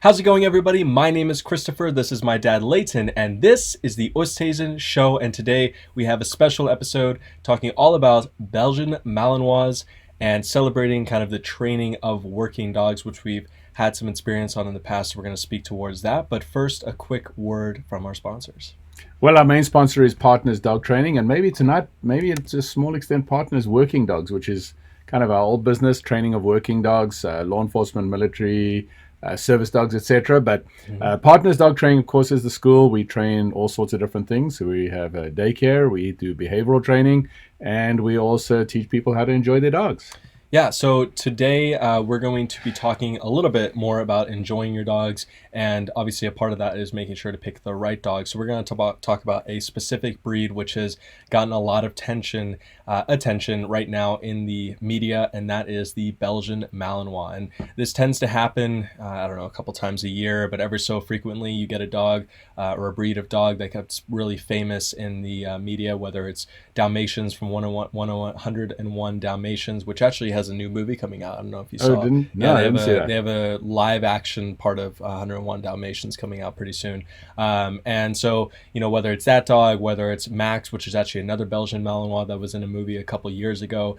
How's it going, everybody? My name is Christopher. This is my dad, Leighton, and this is the Oosthuizen Show. And today we have a special episode talking all about Belgian Malinois and celebrating kind of the training of working dogs, which we've had some experience on in the past. So we're going to speak towards that. But first, a quick word from our sponsors. Well, our main sponsor is Partners Dog Training, and maybe tonight, to a small extent, Partners Working Dogs, which is kind of our old business, training of working dogs, law enforcement, military, service dogs, etc. But Partners Dog Training, of course, is the school. We train all sorts of different things. So we have a daycare, we do behavioral training, and we also teach people how to enjoy their dogs. Yeah, so today we're going to be talking a little bit more about enjoying your dogs, and obviously a part of that is making sure to pick the right dog. So we're going to talk about a specific breed which has gotten a lot of attention right now in the media, and that is the Belgian Malinois. And this tends to happen, a couple times a year, but ever so frequently you get a dog or a breed of dog that gets really famous in the media, whether it's Dalmatians from 101 Dalmatians, which actually has a new movie coming out. I don't know if you saw. I didn't see that. They have a live action part of 101 Dalmatians coming out pretty soon. And so, whether it's that dog, whether it's Max, which is actually another Belgian Malinois that was in a movie a couple years ago,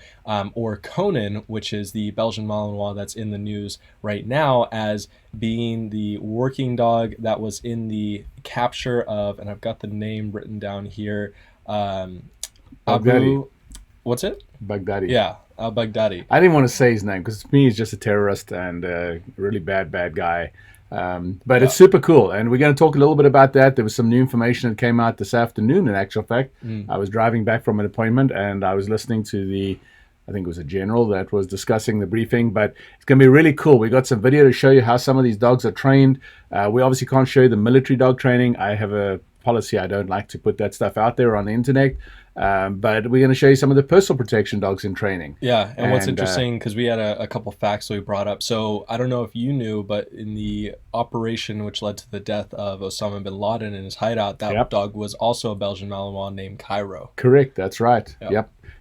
or Conan, which is the Belgian Malinois that's in the news right now as being the working dog that was in the capture of, and I've got the name written down here, Baghdadi. What's it? Baghdadi. Yeah, Baghdadi. I didn't want to say his name because to me he's just a terrorist and a really bad guy. But it's super cool, and we're going to talk a little bit about that. There was some new information that came out this afternoon, in actual fact. I was driving back from an appointment, and I was listening to I think it was a general that was discussing the briefing, but it's going to be really cool. We got some video to show you how some of these dogs are trained. We obviously can't show you the military dog training. I have a policy. I don't like to put that stuff out there on the internet. But we're going to show you some of the personal protection dogs in training. Yeah, and what's interesting, because we had a couple facts that we brought up. So I don't know if you knew, but in the operation which led to the death of Osama bin Laden in his hideout, that dog was also a Belgian Malinois named Cairo. Correct, that's right.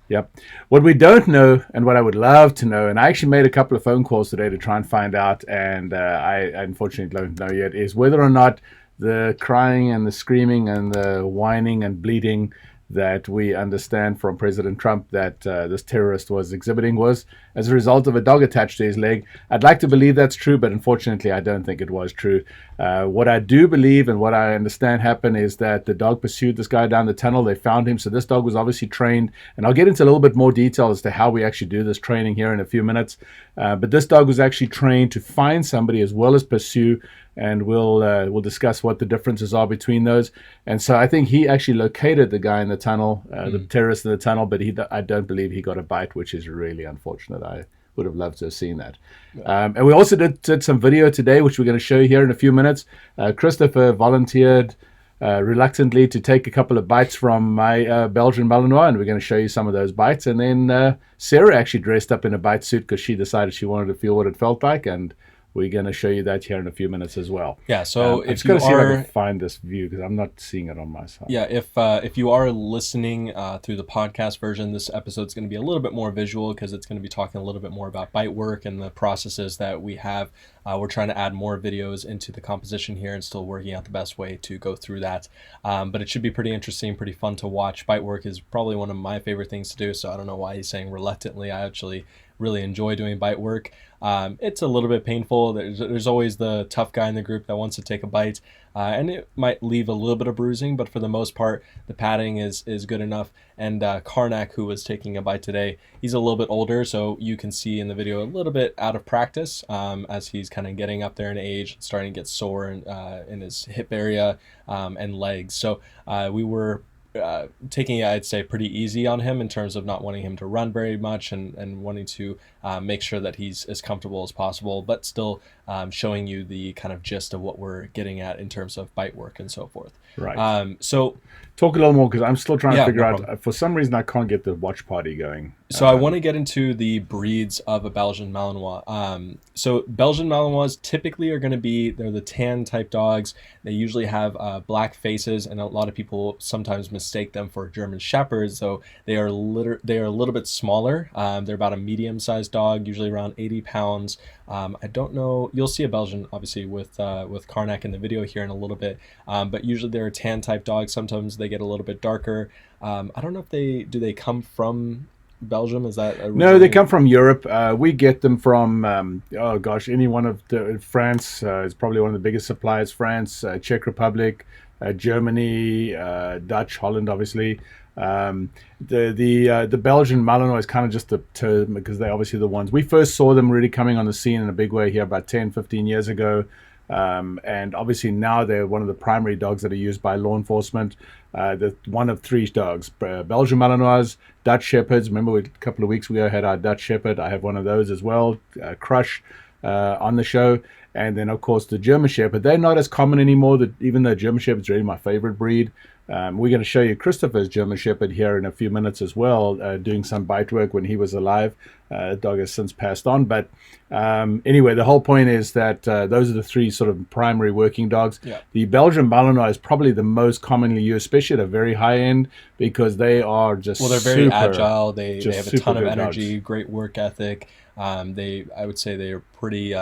Yep. What we don't know, and what I would love to know, and I actually made a couple of phone calls today to try and find out, and I unfortunately don't know yet, is whether or not the crying and the screaming and the whining and bleeding that we understand from President Trump that this terrorist was exhibiting was as a result of a dog attached to his leg. I'd like to believe that's true, but unfortunately I don't think it was true. What I do believe and what I understand happened is that the dog pursued this guy down the tunnel. They found him, so this dog was obviously trained, and I'll get into a little bit more detail as to how we actually do this training here in a few minutes. But this dog was actually trained to find somebody as well as pursue, and we'll discuss what the differences are between those. And so I think he actually located the guy in the tunnel, the terrorist in the tunnel, but I don't believe he got a bite, which is really unfortunate. I would have loved to have seen that. And we also did some video today, which we're going to show you here in a few minutes. Christopher volunteered reluctantly to take a couple of bites from my Belgian Malinois, and we're going to show you some of those bites. And then Sarah actually dressed up in a bite suit because she decided she wanted to feel what it felt like, and we're going to show you that here in a few minutes as well. Yeah, so if you see if I can find this view because I'm not seeing it on my side. Yeah, if you are listening through the podcast version, this episode's going to be a little bit more visual because it's going to be talking a little bit more about bite work and the processes that we have. We're trying to add more videos into the composition here and still working out the best way to go through that. But it should be pretty interesting, pretty fun to watch. Bite work is probably one of my favorite things to do, so I don't know why he's saying reluctantly. I actually really enjoy doing bite work. It's a little bit painful. There's always the tough guy in the group that wants to take a bite, and it might leave a little bit of bruising, but for the most part, the padding is good enough. And Karnak, who was taking a bite today, he's a little bit older, so you can see in the video a little bit out of practice as he's kind of getting up there in age, starting to get sore in his hip area and legs. So we were taking it, I'd say, pretty easy on him in terms of not wanting him to run very much and wanting to make sure that he's as comfortable as possible, but still showing you the kind of gist of what we're getting at in terms of bite work and so forth. Right. So talk a little more because I'm still trying to figure out. For some reason, I can't get the watch party going. So I want to get into the breeds of a Belgian Malinois. So Belgian Malinois typically are going to be, they're the tan type dogs. They usually have black faces, and a lot of people sometimes mistake them for German Shepherds. So they are they are a little bit smaller. They're about a medium-sized dog, usually around 80 pounds. I don't know. You'll see a Belgian, obviously, with Karnak in the video here in a little bit. But usually they're a tan type dog. Sometimes they get a little bit darker. I don't know if do they come from Belgium? Is that originally? No, they come from Europe. We get them from any one of France is probably one of the biggest suppliers. France, Czech Republic, Germany, Dutch, Holland, obviously. The Belgian Malinois is kind of just a term because they're obviously the ones we first saw them really coming on the scene in a big way here about 10-15 years ago. And obviously now they're one of the primary dogs that are used by law enforcement. One of three dogs: Belgian Malinois, Dutch Shepherds. Remember, a couple of weeks ago had our Dutch Shepherd. I have one of those as well, Crush, on the show. And then, of course, the German Shepherd. They're not as common anymore, even though German Shepherd's really my favorite breed. We're going to show you Christopher's German Shepherd here in a few minutes as well, doing some bite work when he was alive. The dog has since passed on. But anyway, the whole point is that those are the three sort of primary working dogs. Yeah. The Belgian Malinois is probably the most commonly used, especially at a very high end, because they are just they're very agile. They have a ton of energy, dogs. Great work ethic. I would say they are pretty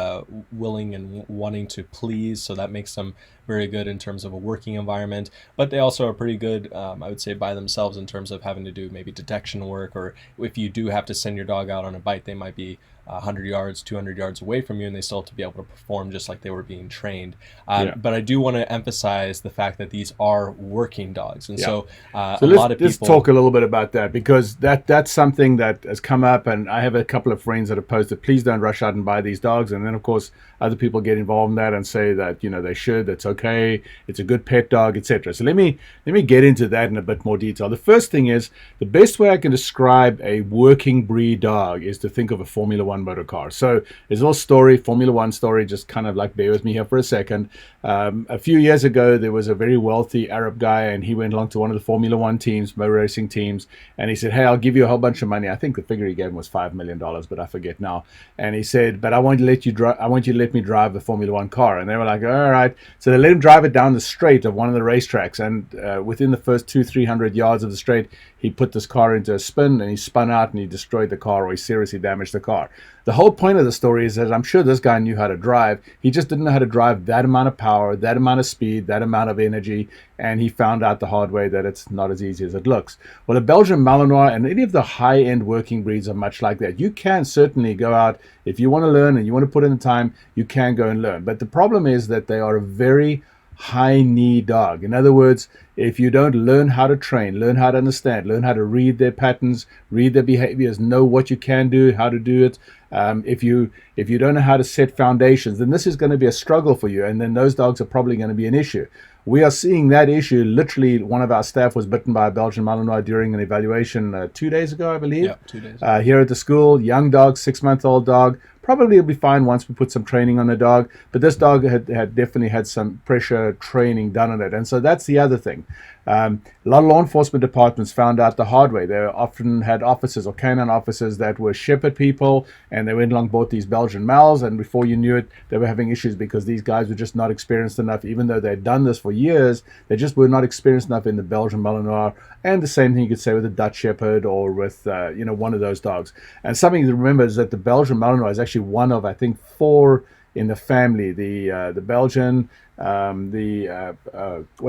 willing and wanting to please, so that makes them very good in terms of a working environment. But they also are pretty good, I would say, by themselves in terms of having to do maybe detection work, or if you do have to send your dog out on a bite, they might be 100 yards, 200 yards away from you, and they still have to be able to perform just like they were being trained. But I do want to emphasize the fact that these are working dogs. And so a lot of people... Let's talk a little bit about that, because that's something that has come up, and I have a couple of friends that have posted, please don't rush out and buy these dogs. And then, of course, other people get involved in that and say that, they should, that's okay, it's a good pet dog, etc. So let me get into that in a bit more detail. The first thing is, the best way I can describe a working breed dog is to think of a Formula One motor car. So there's a little story, Formula One story, just kind of like bear with me here for a second. A few years ago, there was a very wealthy Arab guy, and he went along to one of the Formula One teams, motor racing teams, and he said, hey, I'll give you a whole bunch of money. I think the figure he gave him was $5 million, but I forget now. And he said, but I want you to let me drive the Formula One car. And they were like, all right. So they let him drive it down the straight of one of the racetracks, and within the first 200-300 yards of the straight, he put this car into a spin, and he spun out, and he destroyed the car, or he seriously damaged the car. The whole point of the story is that I'm sure this guy knew how to drive. He just didn't know how to drive that amount of power, that amount of speed, that amount of energy, and he found out the hard way that it's not as easy as it looks. Well, a Belgian Malinois and any of the high-end working breeds are much like that. You can certainly go out, if you want to learn and you want to put in the time, you can go and learn. But the problem is that they are a very high-knee dog. In other words, if you don't learn how to train, learn how to understand, learn how to read their patterns, read their behaviors, know what you can do, how to do it, if you don't know how to set foundations, then this is going to be a struggle for you, and then those dogs are probably going to be an issue. We are seeing that issue. Literally, one of our staff was bitten by a Belgian Malinois during an evaluation 2 days ago, I believe. Yeah, 2 days. Here at the school, young dog, 6-month-old dog. Probably will be fine once we put some training on the dog. But this dog had definitely had some pressure training done on it. And so that's the other thing. A lot of law enforcement departments found out the hard way. They often had officers or canine officers that were shepherd people, and they went along and bought these Belgian Mals, and before you knew it, they were having issues because these guys were just not experienced enough. Even though they'd done this for years, they just were not experienced enough in the Belgian Malinois. And the same thing you could say with a Dutch Shepherd or with one of those dogs. And something to remember is that the Belgian Malinois is actually one of, I think, 4 in the family. The Belgian, what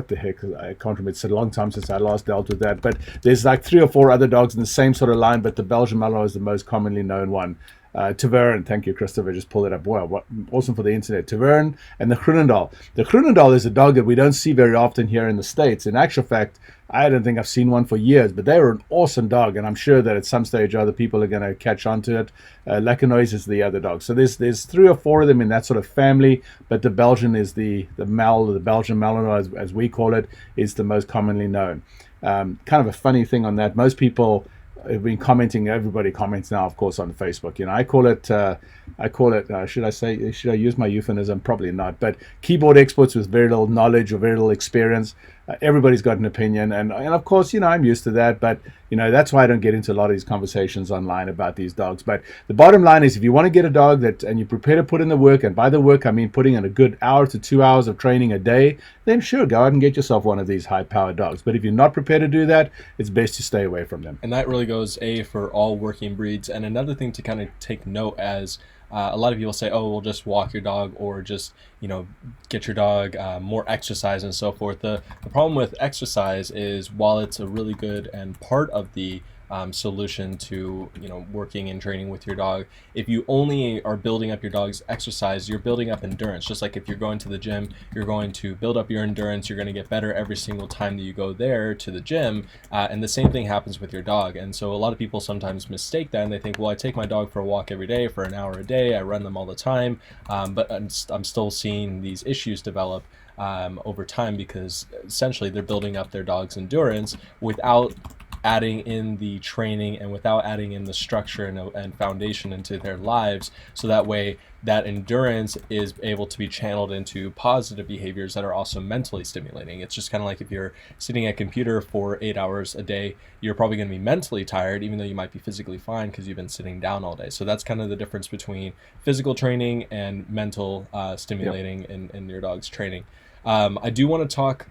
the heck, I can't remember. It's a long time since I last dealt with that. But there's like 3 or 4 other dogs in the same sort of line, but the Belgian Malinois is the most commonly known one. Tavern, thank you, Christopher, just pulled it up. Wow, what awesome for the internet. Tavern and the Groenendaal. The Groenendaal is a dog that we don't see very often here in the States. In actual fact, I don't think I've seen one for years, but they were an awesome dog, and I'm sure that at some stage other people are going to catch on to it. Malinois is the other dog. So there's 3 or 4 of them in that sort of family, but the Belgian is the Belgian Malinois, as we call it, is the most commonly known. Kind of a funny thing on that, most people have been commenting. Everybody comments now, of course, on Facebook. I call it. Should I use my euphemism? Probably not. But keyboard experts with very little knowledge or very little experience. Everybody's got an opinion, and of course, I'm used to that. But that's why I don't get into a lot of these conversations online about these dogs. But the bottom line is, if you want to get a dog and you prepare to put in the work, and by the work I mean putting in a good hour to 2 hours of training a day, then sure, go out and get yourself one of these high-powered dogs. But if you're not prepared to do that, it's best to stay away from them. And that really goes for all working breeds. And another thing to kind of take note as a lot of people say, oh, we'll just walk your dog, or just, get your dog more exercise and so forth. The problem with exercise is, while it's a really good and part of the solution to working and training with your dog, if you only are building up your dog's exercise, you're building up endurance. Just like if you're going to the gym, you're going to build up your endurance, you're going to get better every single time that you go there to the gym, and the same thing happens with your dog. And so a lot of people sometimes mistake that, and they think, well, I take my dog for a walk every day for an hour a day, I run them all the time, but I'm still seeing these issues develop over time, because essentially they're building up their dog's endurance without adding in the training and without adding in the structure and foundation into their lives, so that way that endurance is able to be channeled into positive behaviors that are also mentally stimulating. It's just kind of like if you're sitting at a computer for 8 hours a day, you're probably going to be mentally tired, even though you might be physically fine because you've been sitting down all day. So that's kind of the difference between physical training and mental stimulating in your dog's training. I do want to talk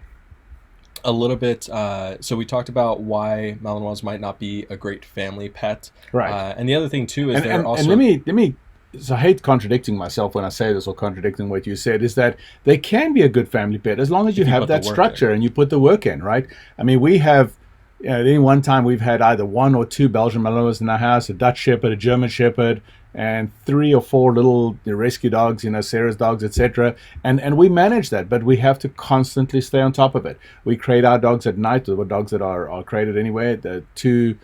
a little bit. So we talked about why Malinois might not be a great family pet, right? And the other thing too is and let me. So I hate contradicting myself when I say this, or contradicting what you said, is that they can be a good family pet as long as you have that structure and you put the work in, right? I mean, we have, at any one time, we've had either 1 or 2 Belgian Malinois in our house, a Dutch Shepherd, a German Shepherd, and 3 or 4 little rescue dogs, Sarah's dogs, etc. And we manage that, but we have to constantly stay on top of it. We crate our dogs at night, or dogs that are crated anyway. The 2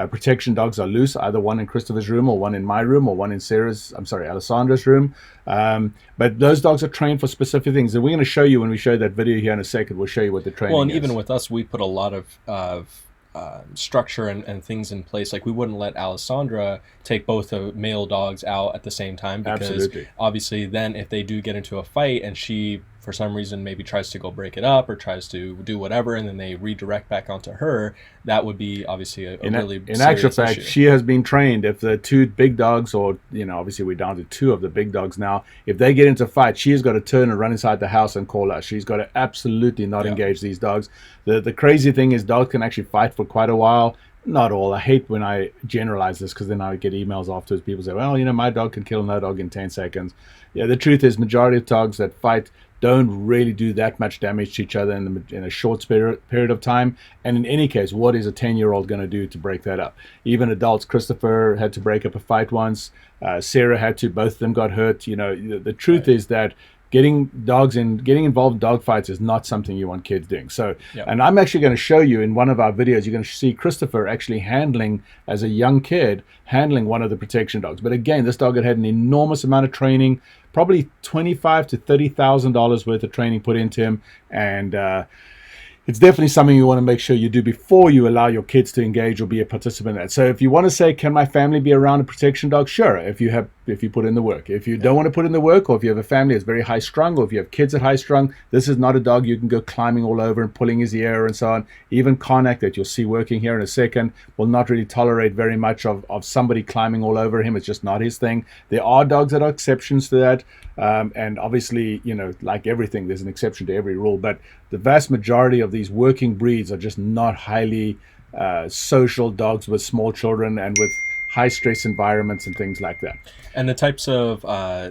protection dogs are loose, either one in Christopher's room, or one in my room, or one in Alessandra's room. But those dogs are trained for specific things. And we're going to show you, when we show that video here in a second, we'll show you what the training is. Well, and even with us, we put a lot of structure and things in place. Like, we wouldn't let Alessandra take both the male dogs out at the same time, because obviously then if they do get into a fight and she for some reason maybe tries to go break it up or tries to do whatever, and then they redirect back onto her, that would be obviously a really serious issue. In actual fact, she has been trained, if the 2 big dogs, or obviously we're down to 2 of the big dogs now, if they get into a fight, she has got to turn and run inside the house and call us. She's got to absolutely not engage these dogs. The crazy thing is, dogs can actually fight for quite a while. Not all. I hate when I generalize this, because then I get emails afterwards. People say, well, my dog can kill another dog in 10 seconds. Yeah, the truth is, majority of dogs that fight don't really do that much damage to each other in a short period of time. And in any case, what is a 10-year-old going to do to break that up? Even adults. Christopher had to break up a fight once. Sarah had to. Both of them got hurt. The truth is that getting involved in dog fights is not something you want kids doing. So, and I'm actually going to show you in one of our videos, you're going to see Christopher actually as a young kid, handling one of the protection dogs. But again, this dog had an enormous amount of training, probably $25,000 to $30,000 worth of training put into him. And it's definitely something you want to make sure you do before you allow your kids to engage or be a participant in that. So if you want to say, can my family be around a protection dog? Sure, if you put in the work. If you don't want to put in the work, or if you have a family that's very high strung, or if you have kids that high strung, this is not a dog you can go climbing all over and pulling his ear and so on. Even Karnak, that you'll see working here in a second, will not really tolerate very much of somebody climbing all over him. It's just not his thing. There are dogs that are exceptions to that. And obviously, like everything, there's an exception to every rule. But the vast majority of these working breeds are just not highly social dogs with small children and with high stress environments and things like that. And the types of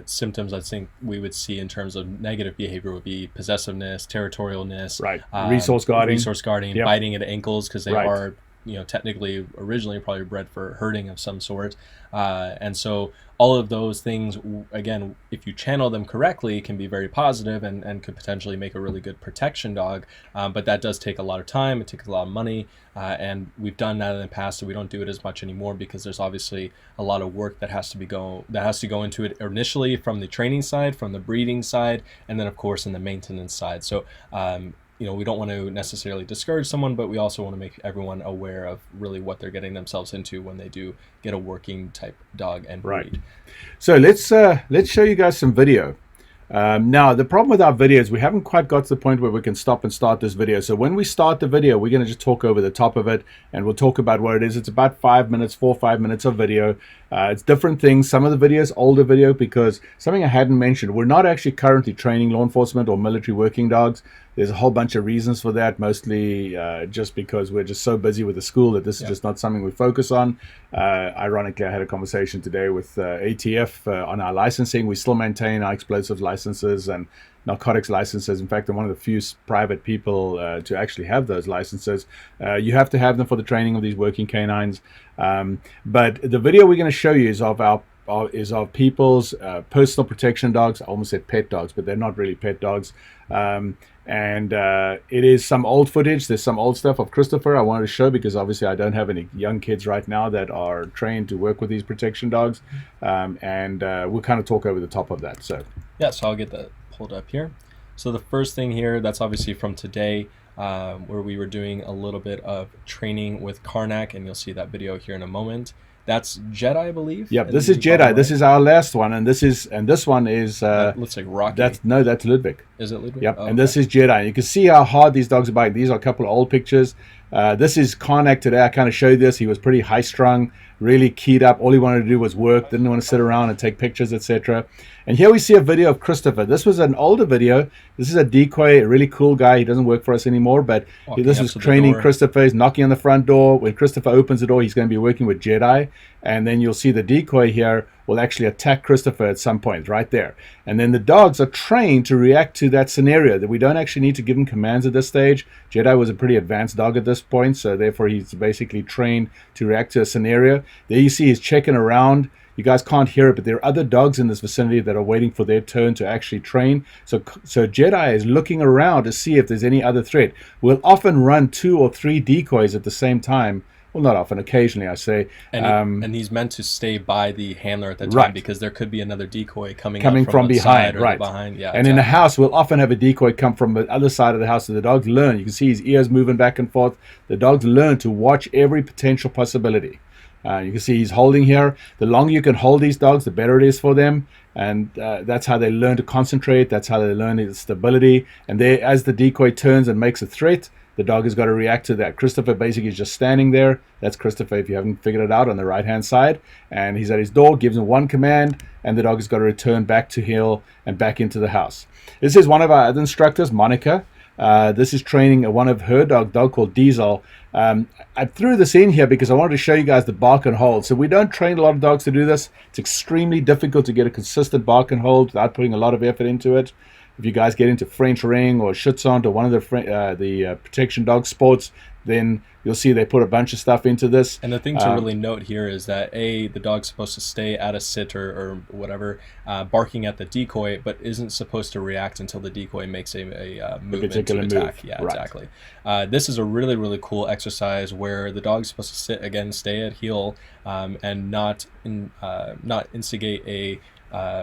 symptoms I think we would see in terms of negative behavior would be possessiveness, territorialness, resource guarding, biting at ankles, because they are technically originally probably bred for herding of some sort. And so all of those things, again, if you channel them correctly, can be very positive and could potentially make a really good protection dog. But that does take a lot of time. It takes a lot of money. And we've done that in the past, so we don't do it as much anymore, because there's obviously a lot of work that has to go into it initially, from the training side, from the breeding side, and then of course in the maintenance side. So we don't want to necessarily discourage someone, but we also want to make everyone aware of really what they're getting themselves into when they do get a working type dog and breed. So let's show you guys some video. Now, the problem with our videos, we haven't quite got to the point where we can stop and start this video. So when we start the video, we're going to just talk over the top of it, and we'll talk about what it is. It's about 5 minutes, 4 or 5 minutes of video. It's different things. Some of the videos, older video, because something I hadn't mentioned, we're not actually currently training law enforcement or military working dogs. There's a whole bunch of reasons for that, mostly just because we're just so busy with the school that this is just not something we focus on. Ironically, I had a conversation today with ATF on our licensing. We still maintain our explosives licenses and narcotics licenses. In fact, I'm one of the few private people to actually have those licenses. You have to have them for the training of these working canines. But the video we're going to show you is of people's personal protection dogs. I almost said pet dogs, but they're not really pet dogs. It is some old footage. There's some old stuff of Christopher I wanted to show because obviously I don't have any young kids right now that are trained to work with these protection dogs. We'll kind of talk over the top of that. So I'll get that pulled up here. So the first thing here, that's obviously from today, where we were doing a little bit of training with Karnak, and you'll see that video here in a moment. That's Jedi, I believe. Yep, this is Jedi. Right? This is our last one, and this one is looks like Rocky. That's Ludwig. Is it Ludwig? Yep, and this is Jedi. You can see how hard these dogs are biting. These are a couple of old pictures. This is Karnak today. I kind of showed this. He was pretty high strung, really keyed up. All he wanted to do was work. Didn't want to sit around and take pictures, etc. And here we see a video of Christopher. This was an older video. This is a decoy, a really cool guy. He doesn't work for us anymore, but this was training Christopher. He's knocking on the front door. When Christopher opens the door, he's going to be working with Jedi. And then you'll see the decoy here will actually attack Christopher at some point right there. And then the dogs are trained to react to that scenario, that we don't actually need to give him commands at this stage. Jedi was a pretty advanced dog at this point, so therefore he's basically trained to react to a scenario. There you see he's checking around. You guys can't hear it, but there are other dogs in this vicinity that are waiting for their turn to actually train. So Jedi is looking around to see if there's any other threat. We'll often run 2 or 3 decoys at the same time. Well, not often, occasionally, I say. And he's meant to stay by the handler at the time, right, because there could be another decoy coming from behind, right? Behind, yeah. And in the house, we'll often have a decoy come from the other side of the house, so the dogs learn. You can see his ears moving back and forth. The dogs learn to watch every potential possibility. You can see he's holding here. The longer you can hold these dogs, the better it is for them. And that's how they learn to concentrate. That's how they learn the stability. And as the decoy turns and makes a threat, the dog has got to react to that. Christopher basically is just standing there. That's Christopher, if you haven't figured it out, on the right-hand side. And he's at his door, gives him one command, and the dog has got to return back to heel and back into the house. This is one of our other instructors, Monica. This is training one of her dog called Diesel. I threw this in here because I wanted to show you guys the bark and hold. So we don't train a lot of dogs to do this. It's extremely difficult to get a consistent bark and hold without putting a lot of effort into it. If you guys get into French ring or Schutzhund or one of the protection dog sports, then you'll see they put a bunch of stuff into this. And the thing to really note here is that the dog's supposed to stay at a sit or whatever, barking at the decoy, but isn't supposed to react until the decoy makes a movement to attack. Yeah, right. Exactly. This is a really, really cool exercise where the dog's supposed to sit again, stay at heel, and not instigate a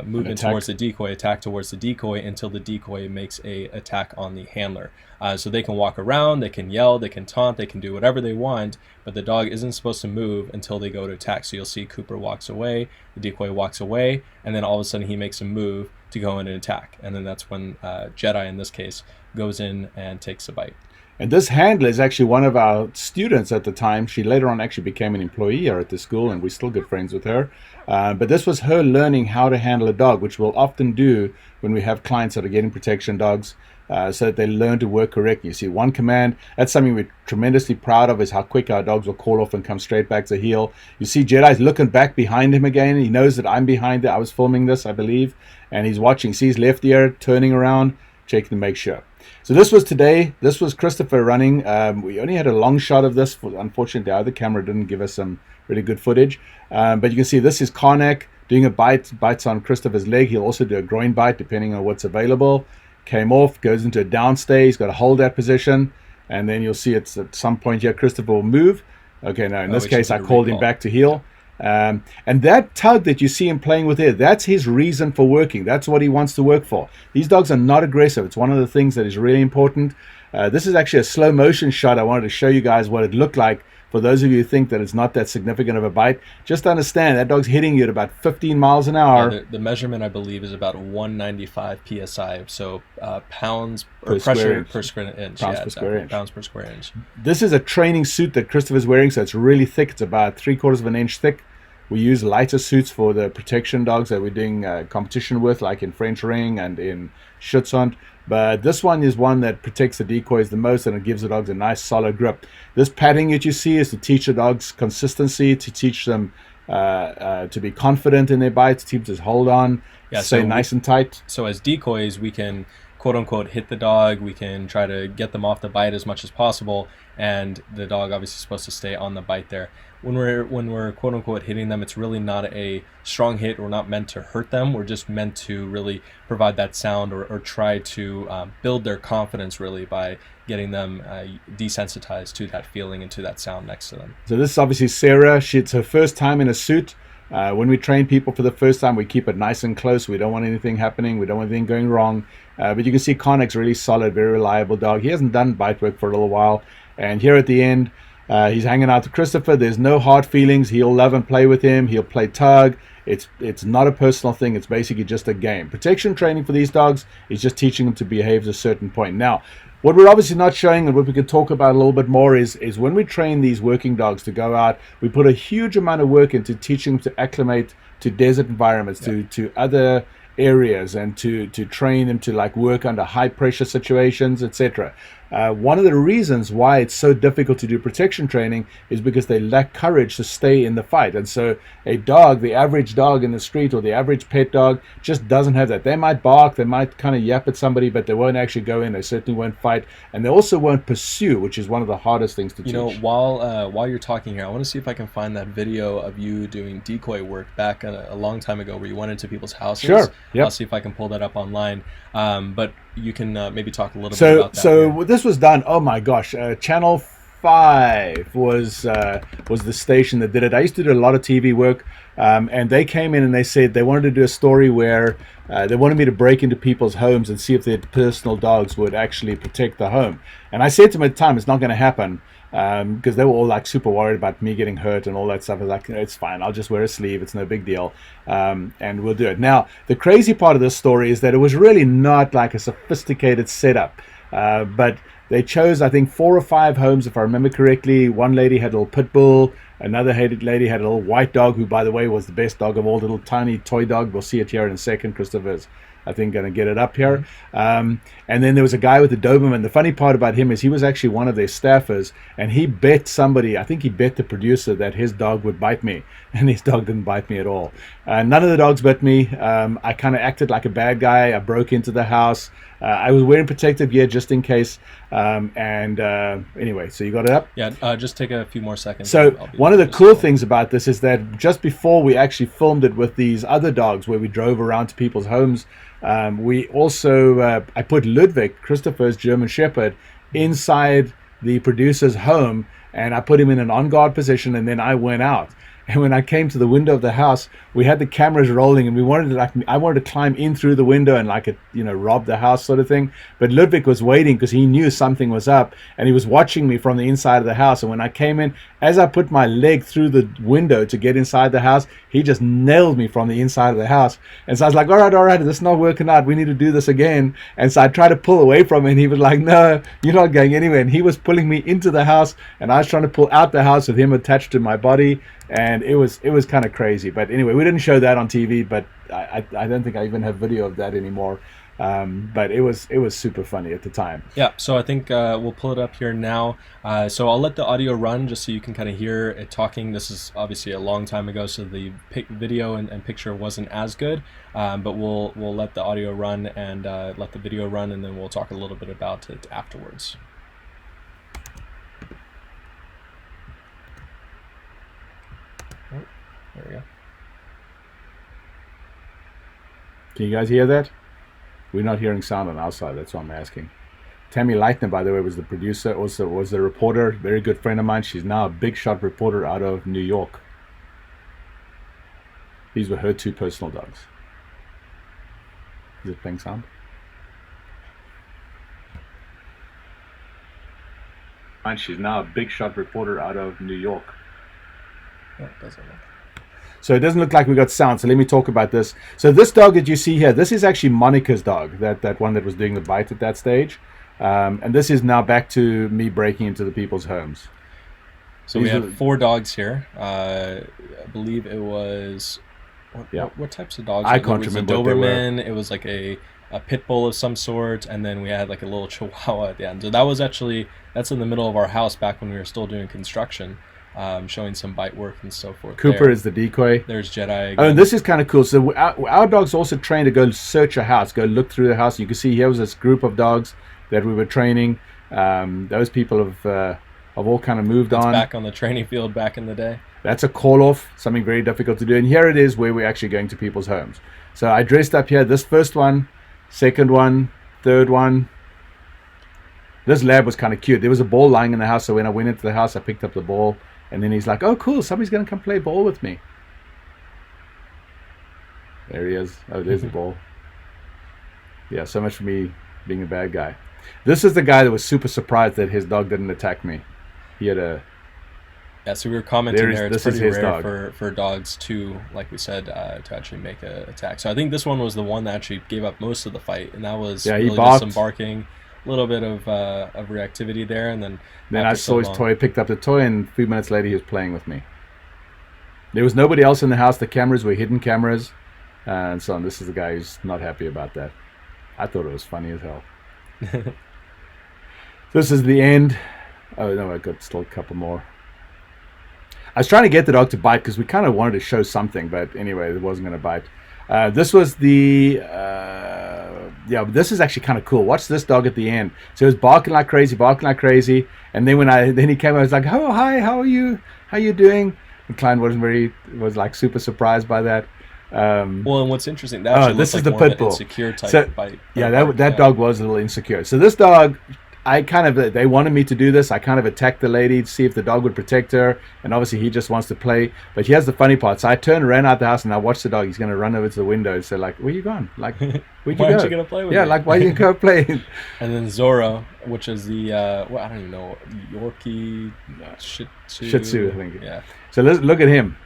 movement towards the decoy, attack towards the decoy until the decoy makes a attack on the handler. So they can walk around, they can yell, they can taunt, they can do whatever they want, but the dog isn't supposed to move until they go to attack. So you'll see Cooper walks away, the decoy walks away, and then all of a sudden he makes a move to go in and attack. And then that's when Jedi, in this case, goes in and takes a bite. And this handler is actually one of our students at the time. She later on actually became an employee here at the school, and we're still good friends with her. But this was her learning how to handle a dog, which we'll often do when we have clients that are getting protection dogs, so that they learn to work correctly. You see one command. That's something we're tremendously proud of, is how quick our dogs will call off and come straight back to heel. You see Jedi's looking back behind him again. He knows that I'm behind it. I was filming this, I believe. And he's watching. See his left ear turning around, checking to make sure. So this was today. This was Christopher running. We only had a long shot of this. Unfortunately, the other camera didn't give us some really good footage. But you can see this is Karnak doing a bites on Christopher's leg. He'll also do a groin bite depending on what's available. Came off, goes into a downstay. He's got to hold that position. And then you'll see it's at some point here, Christopher will move. Okay, now in this case, I called him back to heel. And that tug that you see him playing with there, that's his reason for working. That's what he wants to work for. These dogs are not aggressive. It's one of the things that is really important. This is actually a slow motion shot. I wanted to show you guys what it looked like For those of you who think that it's not that significant of a bite, just understand that dog's hitting you at about 15 miles an hour. The measurement, I believe, is about 195 psi, so pounds or Per pressure square per square inch. Pounds Yeah, per square inch. Pounds per square inch. This is a training suit that Christopher's wearing, so it's really thick. It's about 3/4 of an inch thick. We use lighter suits for the protection dogs that we're doing competition with, like in French Ring and in Schutzhund. But this one is one that protects the decoys the most, and it gives the dogs a nice solid grip. This padding that you see is to teach the dogs consistency, to teach them to be confident in their bites, to keep this hold on, stay nice and tight. So as decoys, we can quote unquote hit the dog. We can try to get them off the bite as much as possible, and the dog obviously is supposed to stay on the bite there. When we're quote unquote hitting them, it's really not a strong hit. We're not meant to hurt them. We're just meant to really provide that sound or try to build their confidence really by getting them desensitized to that feeling and to that sound next to them. So this is obviously Sarah. It's her first time in a suit. When we train people for the first time, we keep it nice and close. We don't want anything happening. We don't want anything going wrong. But you can see Connick's really solid, very reliable dog. He hasn't done bite work for a little while. And here at the end, he's hanging out to Christopher. There's no hard feelings. He'll love and play with him. He'll play tug. It's not a personal thing. It's basically just a game. Protection training for these dogs is just teaching them to behave at a certain point. Now, what we're obviously not showing, and what we can talk about a little bit more, is when we train these working dogs to go out, we put a huge amount of work into teaching them to acclimate to desert environments, to other areas, and to train them to like work under high pressure situations, etc. One of the reasons why it's so difficult to do protection training is because they lack courage to stay in the fight. And so a dog, the average dog in the street or the average pet dog, just doesn't have that. They might bark, they might kind of yap at somebody, but they won't actually go in. They certainly won't fight, and they also won't pursue, which is one of the hardest things to teach. You know, while you're talking here, I want to see if I can find that video of you doing decoy work back a long time ago where you went into people's houses. Sure. Yep. I'll see if I can pull that up online. But you can maybe talk a little bit about that. So this was done, oh my gosh, Channel 5 was the station that did it. I used to do a lot of TV work, and they came in and they said they wanted to do a story where they wanted me to break into people's homes and see if their personal dogs would actually protect the home. And I said to them at the time, it's not going to happen, because they were all like super worried about me getting hurt and all that stuff. I was like, it's fine, I'll just wear a sleeve, it's no big deal, and we'll do it. Now, the crazy part of this story is that it was really not like a sophisticated setup, but they chose, I think, 4 or 5 homes, if I remember correctly. One lady had a little pit bull, another lady had a little white dog, who, by the way, was the best dog of all, little tiny toy dog. We'll see it here in a second. Christopher's, I think, going to get it up here. And then there was a guy with a Doberman. The funny part about him is he was actually one of their staffers, and he bet somebody, I think he bet the producer, that his dog would bite me, and his dog didn't bite me at all. None of the dogs bit me. I kind of acted like a bad guy. I broke into the house. I was wearing protective gear just in case. Anyway, so you got it up? Yeah, just take a few more seconds. So one of the cool things about this is that just before we actually filmed it with these other dogs, where we drove around to people's homes, we also, I put Ludwig, Christopher's German Shepherd, inside the producer's home, and I put him in an on-guard position, and then I went out. And when I came to the window of the house, we had the cameras rolling, and I wanted to climb in through the window and rob the house sort of thing. But Ludwig was waiting because he knew something was up, and he was watching me from the inside of the house. And when I came in, as I put my leg through the window to get inside the house, he just nailed me from the inside of the house. And so I was like, all right, this is not working out. We need to do this again. And so I tried to pull away from him, and he was like, no, you're not going anywhere. And he was pulling me into the house, and I was trying to pull out the house with him attached to my body. And it was kind of crazy. But anyway, we didn't show that on TV, but I don't think I even have video of that anymore. But it was super funny at the time. Yeah, so I think we'll pull it up here now. So I'll let the audio run just so you can kind of hear it talking. This is obviously a long time ago, so the video and picture wasn't as good. But we'll let the audio run and let the video run, and then we'll talk a little bit about it afterwards. Oh, there we go. Can you guys hear that? We're not hearing sound on our side, that's what I'm asking. Tammy Leitner, by the way, was the producer, also was the reporter, very good friend of mine. She's now a big shot reporter out of New York. These were her 2 personal dogs. Is it playing sound? And she's now a big shot reporter out of New York. Oh, it doesn't look. So it doesn't look like we got sound. So let me talk about this. So this dog that you see here, this is actually Monica's dog, that one that was doing the bite at that stage. And this is now back to me breaking into the people's homes. So we have 4 dogs here. I believe it was... What types of dogs? I can't remember what they were. Doberman. It was like a pit bull of some sort, and then we had like a little Chihuahua at the end. So that's in the middle of our house back when we were still doing construction, showing some bite work and so forth. Cooper is the decoy. There's Jedi again. Oh, and this is kind of cool. So our dogs also trained to go search a house, go look through the house. You can see here was this group of dogs that we were training. Those people have all kind of moved on. Back on the training field back in the day. That's a call-off, something very difficult to do. And here it is where we're actually going to people's homes. So I dressed up here. This first one, second one, third one. This lab was kind of cute. There was a ball lying in the house. So when I went into the house, I picked up the ball. And then he's like, oh, cool. Somebody's going to come play ball with me. There he is. Oh, there's the ball. Yeah, so much for me being a bad guy. This is the guy that was super surprised that his dog didn't attack me. He had a... Yeah, so we were commenting there. It's pretty rare for dogs to, like we said, to actually make an attack. So I think this one was the one that actually gave up most of the fight, and that was really just some barking, a little bit of reactivity there, and then I saw his toy, picked up the toy, and a few minutes later he was playing with me. There was nobody else in the house. The cameras were hidden cameras, and so on. This is the guy who's not happy about that. I thought it was funny as hell. This is the end. Oh no, I got still a couple more. I was trying to get the dog to bite because we kind of wanted to show something, but anyway, it wasn't going to bite. This was the this is actually kind of cool. Watch this dog at the end. So he was barking like crazy, and then he came, I was like, oh hi, how are you? How you doing? And Klein was like super surprised by that. And what's interesting, that this is like the pit bull. Insecure type bite. Yeah, that dog was a little insecure. So this dog, they wanted me to do this. I kind of attacked the lady to see if the dog would protect her, and obviously he just wants to play. But here's the funny part. So I turned, ran out the house, and I watched the dog. He's going to run over to the window. So like, where you gone? Like, where'd you go? Why aren't you going to play with me? Yeah, like, why you go play? And then Zorro, which is the I don't even know, Yorkie Shih Tzu, I think. Yeah. So let's look at him.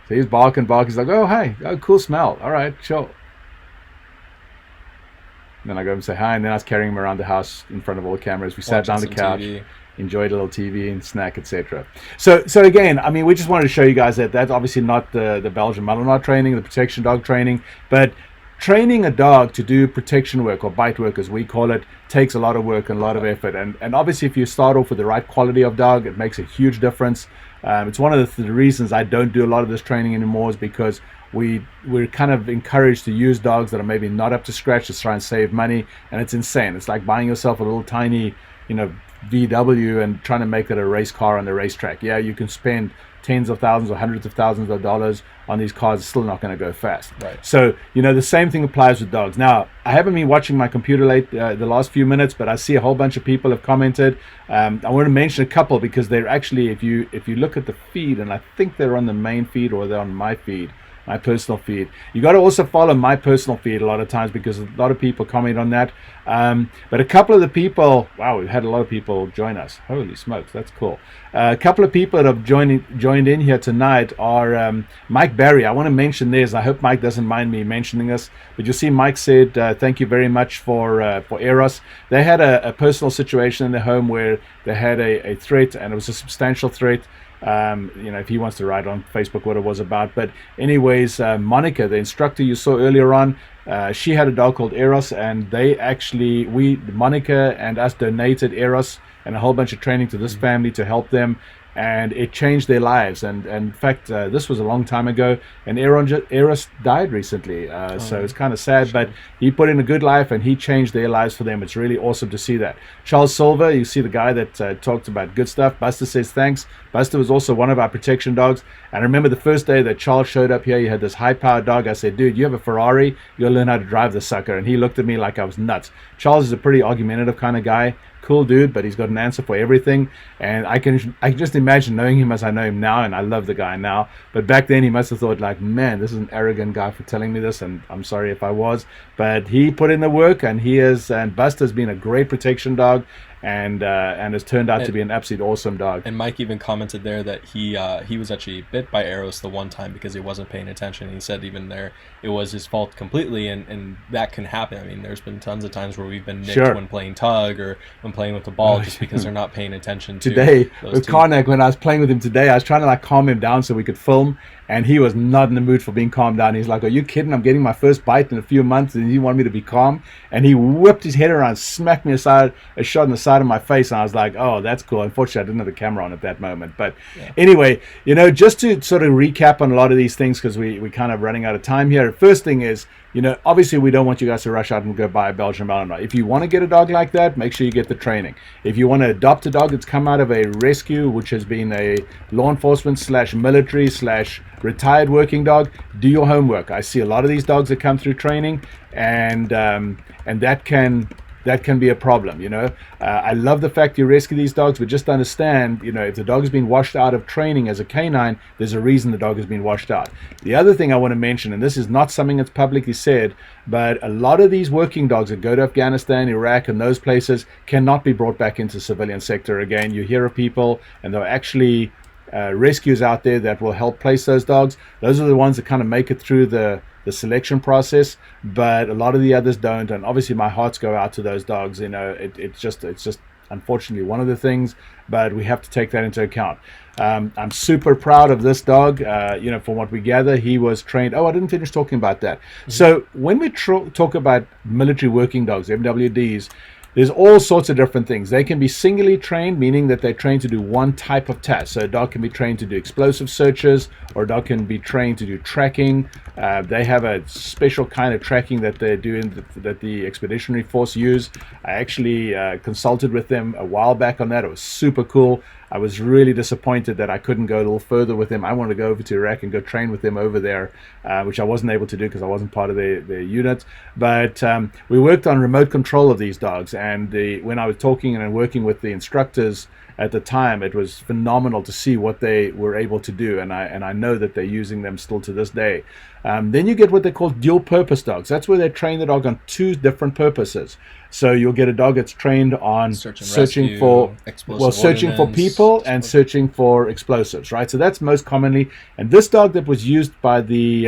So he's barking. He's like, oh, hey. Oh, cool smell. All right, chill. Then I go and say hi, and then I was carrying him around the house in front of all the cameras. We sat down on the couch, enjoyed a little TV and snack, etc. So again, I mean, we just wanted to show you guys that that's obviously not the Belgian Malinois training, the protection dog training, but training a dog to do protection work, or bite work as we call it, takes a lot of work and a lot of effort. And obviously if you start off with the right quality of dog, it makes a huge difference. It's one of the reasons I don't do a lot of this training anymore, is because we're kind of encouraged to use dogs that are maybe not up to scratch to try and save money, and it's insane. It's like buying yourself a little tiny, VW and trying to make it a race car on the racetrack. Yeah, you can spend tens of thousands or hundreds of thousands of dollars on these cars, it's still not going to go fast. Right. So the same thing applies with dogs. Now, I haven't been watching my computer the last few minutes, but I see a whole bunch of people have commented. I want to mention a couple because they're actually, if you look at the feed, and I think they're on the main feed or they're on my feed, my personal feed. You got to also follow my personal feed a lot of times because a lot of people comment on that. But a couple of the people, wow, we've had a lot of people join us. Holy smokes, that's cool. A couple of people that have joined in here tonight are Mike Barry. I want to mention this. I hope Mike doesn't mind me mentioning this. But you see, Mike said, thank you very much for Eros. They had a personal situation in their home where they had a threat, and it was a substantial threat. If he wants to write on Facebook what it was about. But anyways, Monica, the instructor you saw earlier on, she had a dog called Eros, and Monica and us donated Eros and a whole bunch of training to this family to help them, and it changed their lives. And in fact, this was a long time ago, and Eros died recently, so it's kind of sad, but he put in a good life and he changed their lives for them. It's really awesome to see that. Charles Silver, you see the guy that talked about good stuff. Buster says thanks. Buster was also one of our protection dogs, and I remember the first day that Charles showed up here, he had this high-powered dog. I said, dude, you have a Ferrari, you'll learn how to drive the sucker. And he looked at me like I was nuts. Charles is a pretty argumentative kind of guy. Cool dude, but he's got an answer for everything, and I can just imagine knowing him as I know him now, and I love the guy now, but back then he must have thought like, man, this is an arrogant guy for telling me this, and I'm sorry if I was, but he put in the work, and Buster's been a great protection dog, and has turned out to be an absolute awesome dog. And Mike even commented there that he was actually bit by Eros the one time because he wasn't paying attention. He said even there it was his fault completely, and that can happen. I mean, there's been tons of times where we've been nicked when playing tug or when playing with the ball just because they're not paying attention to today with Karnak. When I was playing with him today, I was trying to like calm him down so we could film, and he was not in the mood for being calmed down. He's like, "Are you kidding? I'm getting my first bite in a few months, and you want me to be calm?" And he whipped his head around, smacked me a shot in the side of my face, and I was like, "Oh, that's cool." Unfortunately, I didn't have the camera on at that moment. But anyway, just to sort of recap on a lot of these things, because we kind of running out of time here. First thing is, obviously we don't want you guys to rush out and go buy a Belgian Malinois. If you want to get a dog like that, make sure you get the training. If you want to adopt a dog that's come out of a rescue, which has been a law enforcement / military / retired working dog, do your homework. I see a lot of these dogs that come through training, and that can be a problem. I love the fact you rescue these dogs, but just understand, if the dog has been washed out of training as a canine, there's a reason the dog has been washed out. The other thing I want to mention, and this is not something that's publicly said, but a lot of these working dogs that go to Afghanistan, Iraq, and those places cannot be brought back into civilian sector again. You hear of people, and there are actually rescues out there that will help place those dogs. Those are the ones that kind of make it through the selection process, but a lot of the others don't, and obviously my hearts go out to those dogs. It's just unfortunately one of the things, but we have to take that into account. I'm super proud of this dog. From what we gather, he was trained. I didn't finish talking about that. So when we talk about military working dogs, MWDs, there's all sorts of different things. They can be singly trained, meaning that they're trained to do one type of task. So a dog can be trained to do explosive searches, or a dog can be trained to do tracking. They have a special kind of tracking that they're doing that the Expeditionary Force use. I actually consulted with them a while back on that. It was super cool. I was really disappointed that I couldn't go a little further with them. I wanted to go over to Iraq and go train with them over there, which I wasn't able to do because I wasn't part of their unit. But we worked on remote control of these dogs, and when I was talking and working with the instructors at the time, it was phenomenal to see what they were able to do, and I know that they're using them still to this day. Then you get what they call dual purpose dogs. That's where they train the dog on two different purposes. So you'll get a dog that's trained on searching for people and searching for explosives, right? So that's most commonly. And this dog that was used by the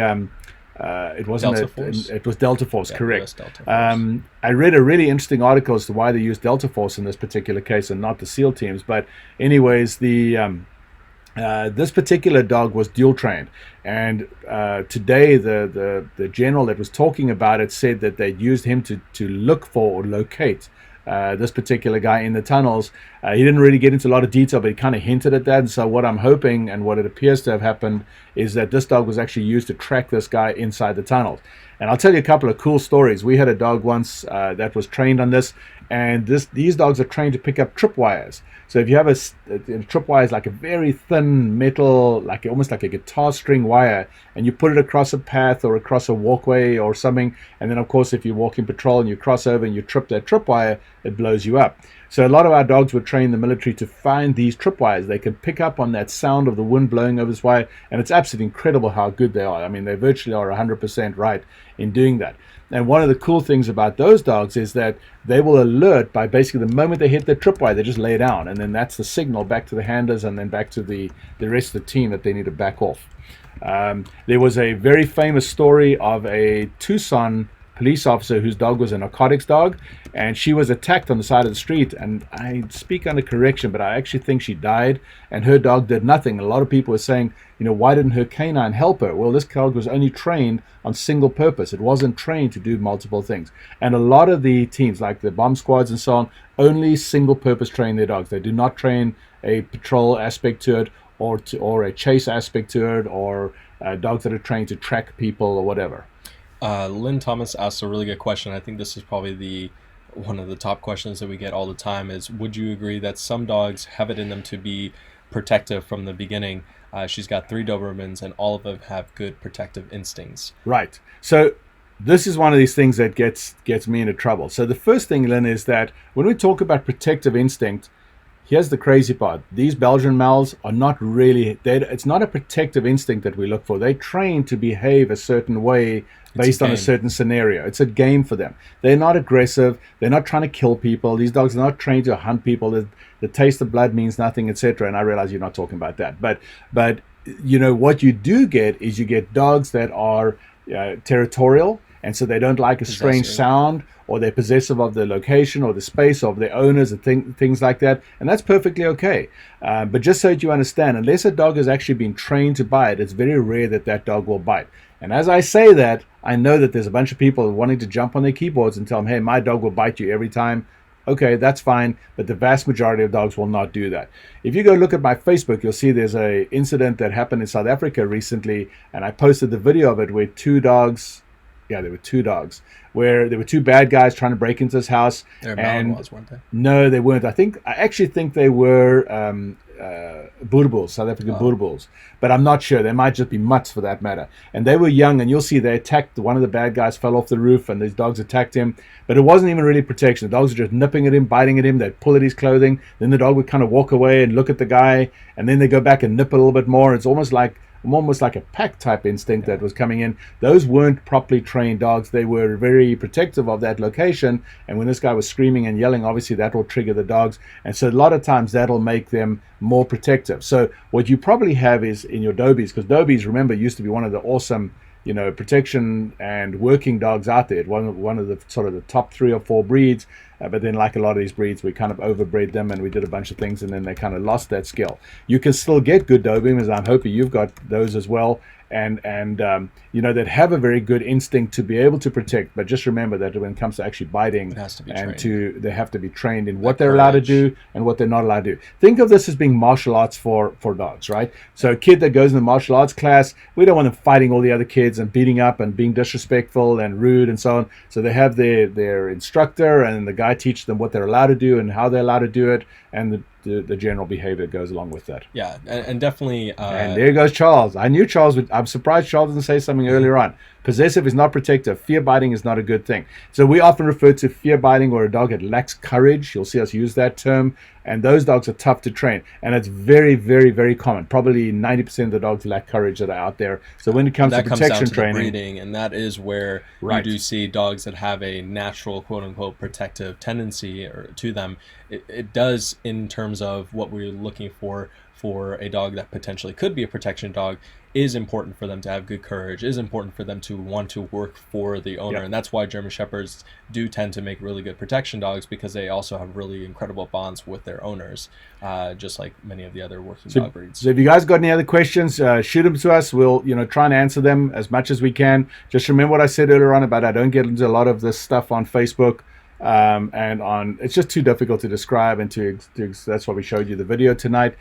it was Delta Force, correct. Delta Force. I read a really interesting article as to why they used Delta Force in this particular case and not the SEAL teams. But anyways, this particular dog was dual trained, and today the general that was talking about it said that they'd used him to look for or locate this particular guy in the tunnels. He didn't really get into a lot of detail, but he kind of hinted at that. And so what I'm hoping, and what it appears to have happened, is that this dog was actually used to track this guy inside the tunnels. And I'll tell you a couple of cool stories. We had a dog once that was trained on this, and these dogs are trained to pick up tripwires. So if you have a tripwire is like a very thin metal, almost like a guitar string wire, and you put it across a path or across a walkway or something, and then of course if you walk in patrol and you cross over and you trip that tripwire, it blows you up. So a lot of our dogs were trained in the military to find these tripwires. They can pick up on that sound of the wind blowing over this wire, and it's absolutely incredible how good they are. I mean, they virtually are 100% right in doing that. And one of the cool things about those dogs is that they will alert by basically the moment they hit the tripwire, they just lay down, and then that's the signal back to the handlers and then back to the rest of the team that they need to back off. There was a very famous story of a Tucson police officer whose dog was a narcotics dog, and she was attacked on the side of the street, and I speak under correction, but I actually think she died, and her dog did nothing. A lot of people were saying, why didn't her canine help her? Well, this dog was only trained on single purpose. It wasn't trained to do multiple things. And a lot of the teams, like the bomb squads and so on, only single purpose train their dogs. They do not train a patrol aspect to it, or a chase aspect to it, or dogs that are trained to track people or whatever. Lynn Thomas asked a really good question. I think this is probably one of the top questions that we get all the time is, would you agree that some dogs have it in them to be protective from the beginning? She's got 3 Dobermans, and all of them have good protective instincts. Right. So this is one of these things that gets me into trouble. So the first thing, Lynn, is that when we talk about protective instinct, here's the crazy part. These Belgian males are not really, it's not a protective instinct that we look for. They train to behave a certain way based on a certain scenario. It's a game for them. They're not aggressive. They're not trying to kill people. These dogs are not trained to hunt people. The taste of blood means nothing, etc. And I realize you're not talking about that. But what you do get is you get dogs that are territorial, and so they don't like a strange sound, or they're possessive of the location or the space of their owners and things like that. And that's perfectly okay. But just so that you understand, unless a dog has actually been trained to bite, it's very rare that dog will bite. And as I say that, I know that there's a bunch of people wanting to jump on their keyboards and tell them, hey, my dog will bite you every time. Okay, that's fine, but the vast majority of dogs will not do that. If you go look at my Facebook, you'll see there's an incident that happened in South Africa recently, and I posted the video of it where there were two dogs, where there were two bad guys trying to break into his house. They're Malinois, weren't they? No, they weren't. I actually think they were Boerboels, South African Boerboels, but I'm not sure. They might just be mutts for that matter. And they were young, and you'll see they attacked one of the bad guys, fell off the roof, and these dogs attacked him. But it wasn't even really protection. The dogs were just nipping at him, biting at him. They'd pull at his clothing. Then the dog would kind of walk away and look at the guy, and then they go back and nip a little bit more. It's almost like a pack type instinct that was coming in. Those weren't properly trained dogs. They were very protective of that location, and when this guy was screaming and yelling, obviously that will trigger the dogs, and so a lot of times that'll make them more protective. So what you probably have is in your Dobies, because Dobies, remember, used to be one of the awesome protection and working dogs out there. One of the sort of the top 3 or 4 breeds, but then like a lot of these breeds, we kind of overbred them and we did a bunch of things, and then they kind of lost that skill. You can still get good Dobermans. I'm hoping you've got those as well, and that have a very good instinct to be able to protect. But just remember that when it comes to actually biting, it has to be they have to be trained in what they're allowed to do and what they're not allowed to do. Think of this as being martial arts for dogs, right? So a kid that goes in the martial arts class, we don't want them fighting all the other kids and beating up and being disrespectful and rude and so on. So they have their instructor, and the guy teaches them what they're allowed to do and how they're allowed to do it, and the general behavior goes along with that. Yeah, and definitely. And there goes Charles. I knew Charles would. I'm surprised Charles didn't say something earlier on. Possessive is not protective. Fear biting is not a good thing. So we often refer to fear biting or a dog that lacks courage. You'll see us use that term. And those dogs are tough to train. And it's very, very, very common. Probably 90% of the dogs lack courage that are out there. So when it comes to protection training, the breeding, and that is where you do see dogs that have a natural, quote unquote, protective tendency to them. It does, in terms of what we're looking for a dog that potentially could be a protection dog, is important for them to have good courage, is important for them to want to work for the owner. And that's why German Shepherds do tend to make really good protection dogs, because they also have really incredible bonds with their owners, just like many of the other working dog breeds. So if you guys got any other questions, shoot them to us. We'll try and answer them as much as we can. Just remember what I said earlier on about I don't get into a lot of this stuff on Facebook. It's just too difficult to describe, and that's why we showed you the video tonight.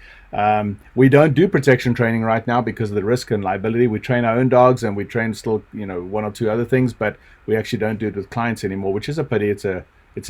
We don't do protection training right now because of the risk and liability. We train our own dogs, and we train still, 1 or 2 other things, but we actually don't do it with clients anymore, which is a pity. It's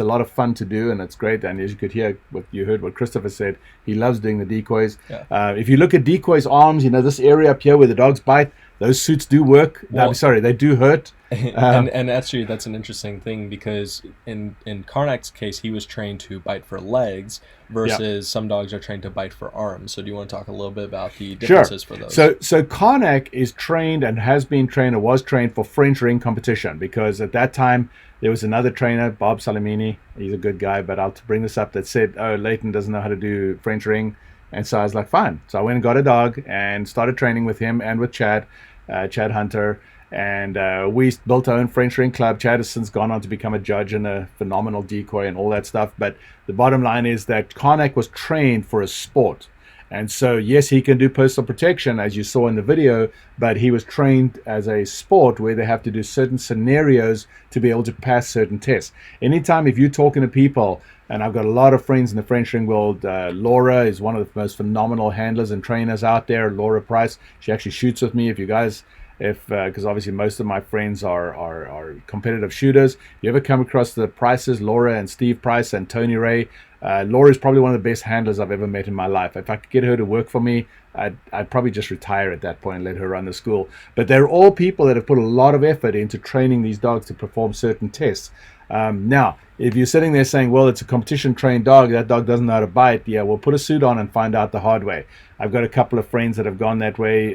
a lot of fun to do, and it's great. And as you could hear, you heard what Christopher said. He loves doing the decoys. Yeah. If you look at decoys' arms, this area up here where the dogs bite, those suits do work. Well, they do hurt. And actually, that's an interesting thing, because in Karnak's case, he was trained to bite for legs versus some dogs are trained to bite for arms. So do you want to talk a little bit about the differences for those? So Karnak is trained and has been trained or was trained for French ring competition, because at that time there was another trainer, Bob Salamini. He's a good guy, but I'll bring this up, that said, Leighton doesn't know how to do French ring. And so I was like, fine. So I went and got a dog and started training with him and with Chad Hunter. And we built our own French ring club. Chad has since gone on to become a judge and a phenomenal decoy and all that stuff. But the bottom line is that Karnak was trained for a sport. And so, yes, he can do personal protection, as you saw in the video, but he was trained as a sport where they have to do certain scenarios to be able to pass certain tests. Anytime if you're talking to people, and I've got a lot of friends in the French ring world, Laura is one of the most phenomenal handlers and trainers out there, Laura Price. She actually shoots with me. If you guys... because obviously most of my friends are competitive shooters. If you ever come across the Prices, Laura and Steve Price and Tony Ray, Laura is probably one of the best handlers I've ever met in my life. If I could get her to work for me, I'd probably just retire at that point and let her run the school. But they're all people that have put a lot of effort into training these dogs to perform certain tests. Now, if you're sitting there saying, well, it's a competition trained dog, that dog doesn't know how to bite, yeah, we'll put a suit on and find out the hard way. I've got a couple of friends that have gone that way.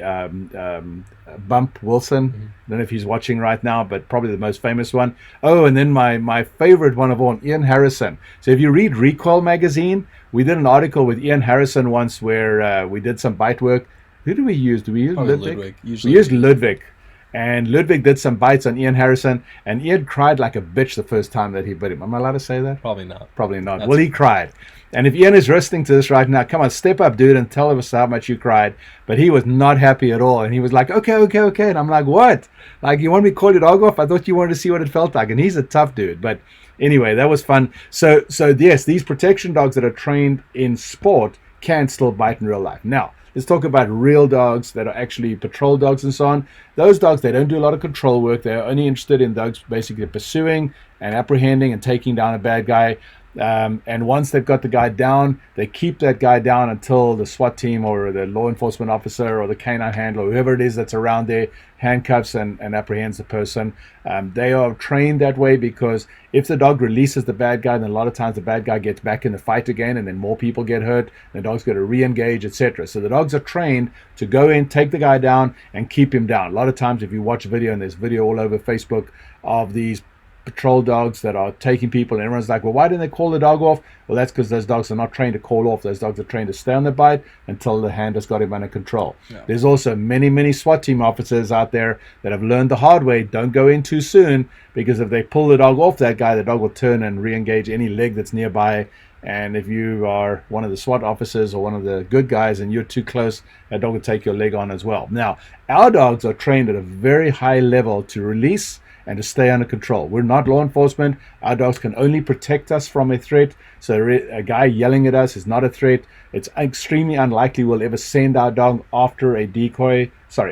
Bump Wilson, I don't know if he's watching right now, but probably the most famous one. Oh, and then my favorite one of all, Ian Harrison. So if you read Recoil magazine, we did an article with Ian Harrison once where we did some bite work. Who do we use? Do we use Ludwig? We used Ludwig. And Ludwig did some bites on Ian Harrison, and Ian cried like a bitch the first time that he bit him. Am I allowed to say that? Probably not. Probably not. Well, he cried. And if Ian is listening to this right now, come on, step up, dude, and tell us how much you cried. But he was not happy at all. And he was like, okay. And I'm like, what? Like, you want me to call your dog off? I thought you wanted to see what it felt like. And he's a tough dude. But anyway, that was fun. So yes, these protection dogs that are trained in sport can still bite in real life. Now, let's talk about real dogs that are actually patrol dogs and so on. Those dogs, they don't do a lot of control work. They're only interested in dogs basically pursuing and apprehending and taking down a bad guy. And once they've got the guy down, they keep that guy down until the SWAT team or the law enforcement officer or the canine handler, whoever it is that's around there, handcuffs and apprehends the person. They are trained that way because if the dog releases the bad guy, then a lot of times the bad guy gets back in the fight again, and then more people get hurt. The dog's got to re-engage, etc. So the dogs are trained to go in, take the guy down, and keep him down. A lot of times, if you watch a video, and there's video all over Facebook of these patrol dogs that are taking people, and everyone's like, well, why didn't they call the dog off? Well, that's because those dogs are not trained to call off. Those dogs are trained to stay on the bite until the handler's got him under control. Yeah. There's also many SWAT team officers out there that have learned the hard way, don't go in too soon, because if they pull the dog off that guy, the dog will turn and re-engage any leg that's nearby. And if you are one of the SWAT officers or one of the good guys and you're too close, that dog will take your leg on as well. Now, our dogs are trained at a very high level to release and to stay under control. We're not law enforcement. Our dogs can only protect us from a threat. So a guy yelling at us is not a threat. It's extremely unlikely we'll ever send our dog after a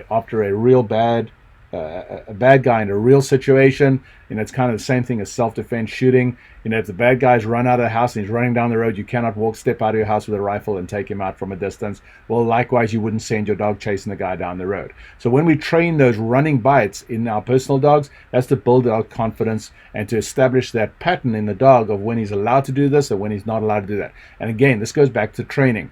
after a real bad guy in a real situation. It's kind of the same thing as self-defense shooting. If the bad guy's run out of the house and he's running down the road, you cannot step out of your house with a rifle and take him out from a distance. Well, likewise, you wouldn't send your dog chasing the guy down the road. So when we train those running bites in our personal dogs, that's to build our confidence and to establish that pattern in the dog of when he's allowed to do this or when he's not allowed to do that. And again, this goes back to training.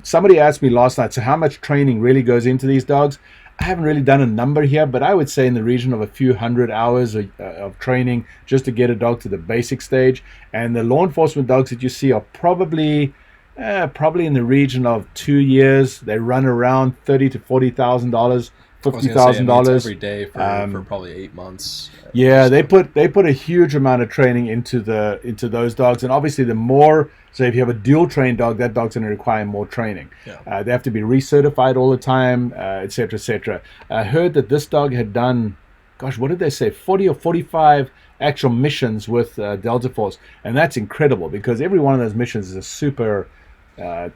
Somebody asked me last night, so how much training really goes into these dogs? I haven't really done a number here, but I would say in the region of a few hundred hours of training just to get a dog to the basic stage. And the law enforcement dogs that you see are probably in the region of 2 years. They run around $30,000 to $40,000, $50,000 every day for probably 8 months. Yeah, they put a huge amount of training into those dogs, and obviously the more. So if you have a dual trained dog, that dog's going to require more training. Yeah. They have to be recertified all the time, et cetera, et cetera. I heard that this dog had done, what did they say, 40 or 45 actual missions with Delta Force, and that's incredible because every one of those missions is a super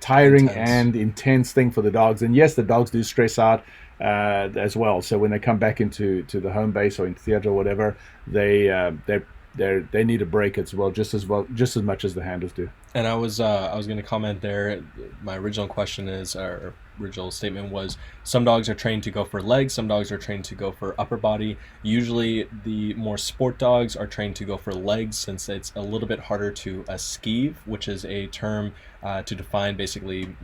tiring and intense thing for the dogs. And yes, the dogs do stress out as well. So when they come back into the home base or in theater or whatever, they need a break as well, just as much as the handlers do. And I was going to comment there. My original question is, or original statement was, some dogs are trained to go for legs, some dogs are trained to go for upper body. Usually the more sport dogs are trained to go for legs, since it's a little bit harder to esquive, which is a term to define basically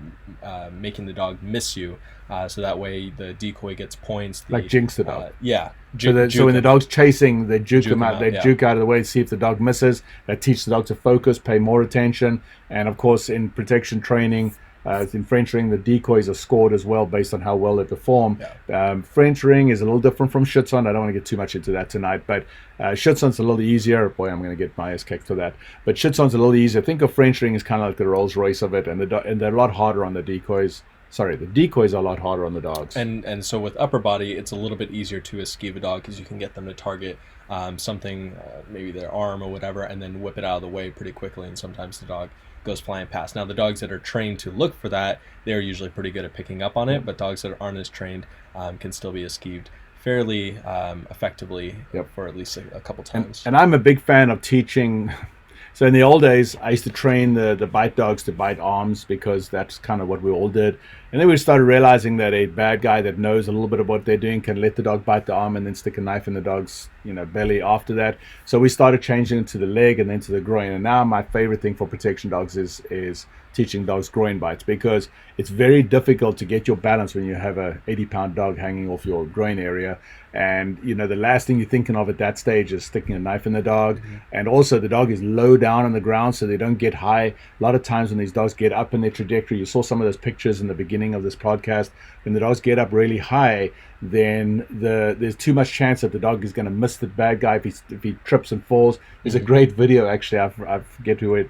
making the dog miss you. So that way the decoy gets points. Like jinx the dog. Yeah. So when the dog's chasing, they juke him out. They juke out of the way to see if the dog misses. That teaches the dog to focus, pay more attention. And of course, in protection training, in French ring, the decoys are scored as well based on how well they perform. Yeah. French ring is a little different from Schutzhund. I don't want to get too much into that tonight, but Schutzhund's a little easier. Boy, I'm going to get my ass kicked for that. But Schutzhund's a little easier. Think of French ring as kind of like the Rolls Royce of it, and they're a lot harder on the decoys. The decoys are a lot harder on the dogs. And so with upper body, it's a little bit easier to esquive a dog because you can get them to target something, maybe their arm or whatever, and then whip it out of the way pretty quickly, and sometimes the dog goes flying past. Now, the dogs that are trained to look for that, they're usually pretty good at picking up on it, but dogs that aren't as trained can still be esquived fairly effectively for at least a couple times. And I'm a big fan of teaching. So in the old days, I used to train the bite dogs to bite arms because that's kind of what we all did. And then we started realizing that a bad guy that knows a little bit of what they're doing can let the dog bite the arm and then stick a knife in the dog's belly after that. So we started changing it to the leg and then to the groin. And now my favorite thing for protection dogs is teaching dogs groin bites, because it's very difficult to get your balance when you have a 80-pound dog hanging off your groin area. And the last thing you're thinking of at that stage is sticking a knife in the dog. And also the dog is low down on the ground, so they don't get high. A lot of times when these dogs get up in their trajectory, you saw some of those pictures in the beginning of this podcast, when the dogs get up really high, then there's too much chance that the dog is going to miss the bad guy if he trips and falls. There's a great video, actually, I forget who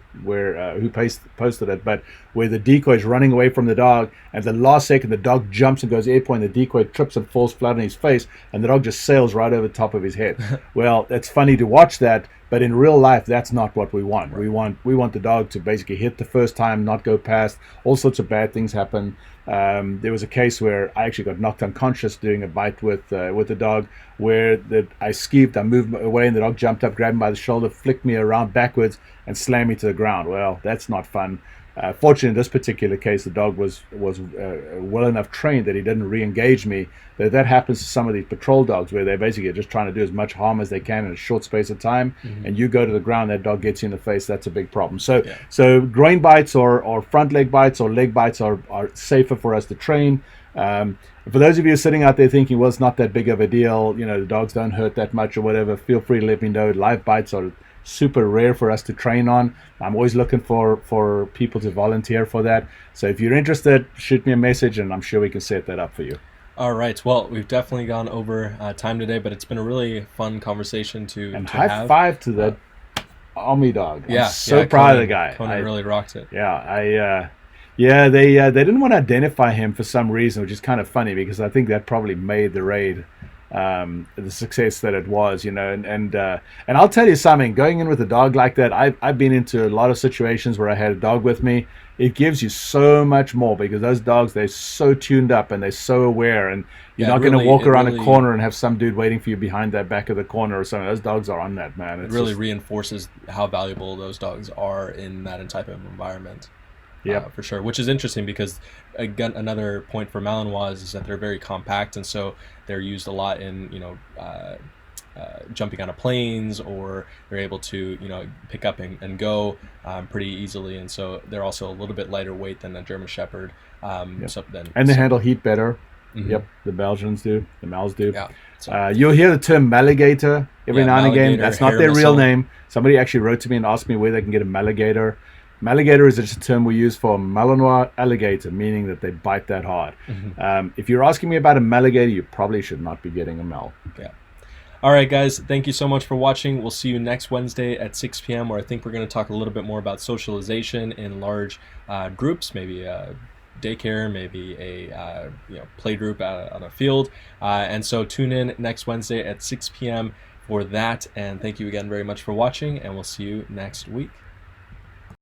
posted it, but where the decoy is running away from the dog, and the last second the dog jumps and goes airborne, the decoy trips and falls flat on his face, and the dog just sails right over the top of his head. Well, it's funny to watch that, but in real life, that's not what we want. Right. We want the dog to basically hit the first time, not go past. All sorts of bad things happen. There was a case where I actually got knocked unconscious doing a bite with the dog, where I skeeved, I moved away, and the dog jumped up, grabbed me by the shoulder, flicked me around backwards, and slammed me to the ground. Well, that's not fun. Fortunately, in this particular case, the dog was well enough trained that he didn't re-engage me. But that happens to some of these patrol dogs, where they basically are just trying to do as much harm as they can in a short space of time, and you go to the ground, that dog gets you in the face. That's a big problem. So groin bites or front leg bites or leg bites are safer for us to train. For those of you sitting out there thinking, well, it's not that big of a deal, the dogs don't hurt that much or whatever, feel free to let me know. Live bites are super rare for us to train on. I'm always looking for people to volunteer for that. So if you're interested, shoot me a message and I'm sure we can set that up for you. All right. Well, we've definitely gone over time today, but it's been a really fun conversation to high have. Five to that Army dog. I'm so proud of the guy. Conan really rocked it. Yeah, they didn't want to identify him for some reason, which is kind of funny because I think that probably made the raid the success that it was, and I'll tell you something, going in with a dog like that, I've been into a lot of situations where I had a dog with me. It gives you so much more because those dogs, they're so tuned up and they're so aware, and you're not going to walk around a corner and have some dude waiting for you behind that back of the corner or something. Those dogs are on that, man. It really reinforces how valuable those dogs are in that type of environment. Yeah, for sure. Which is interesting because, again, another point for Malinois is that they're very compact, and so they're used a lot in jumping out of planes, or they're able to pick up and go pretty easily, and so they're also a little bit lighter weight than a German Shepherd. They handle heat better. Mm-hmm. Yep, the Belgians do, the Mals do. Yeah. So, you'll hear the term Maligator every now and again. That's not their real name. Somebody actually wrote to me and asked me where they can get a Maligator. Maligator is just a term we use for Malinois alligator, meaning that they bite that hard. Mm-hmm. If you're asking me about a Maligator, you probably should not be getting a Mal. Yeah. All right, guys. Thank you so much for watching. We'll see you next Wednesday at 6 p.m. where I think we're going to talk a little bit more about socialization in large groups, maybe a daycare, maybe a play group on a field. And so tune in next Wednesday at 6 p.m. for that. And thank you again very much for watching, and we'll see you next week.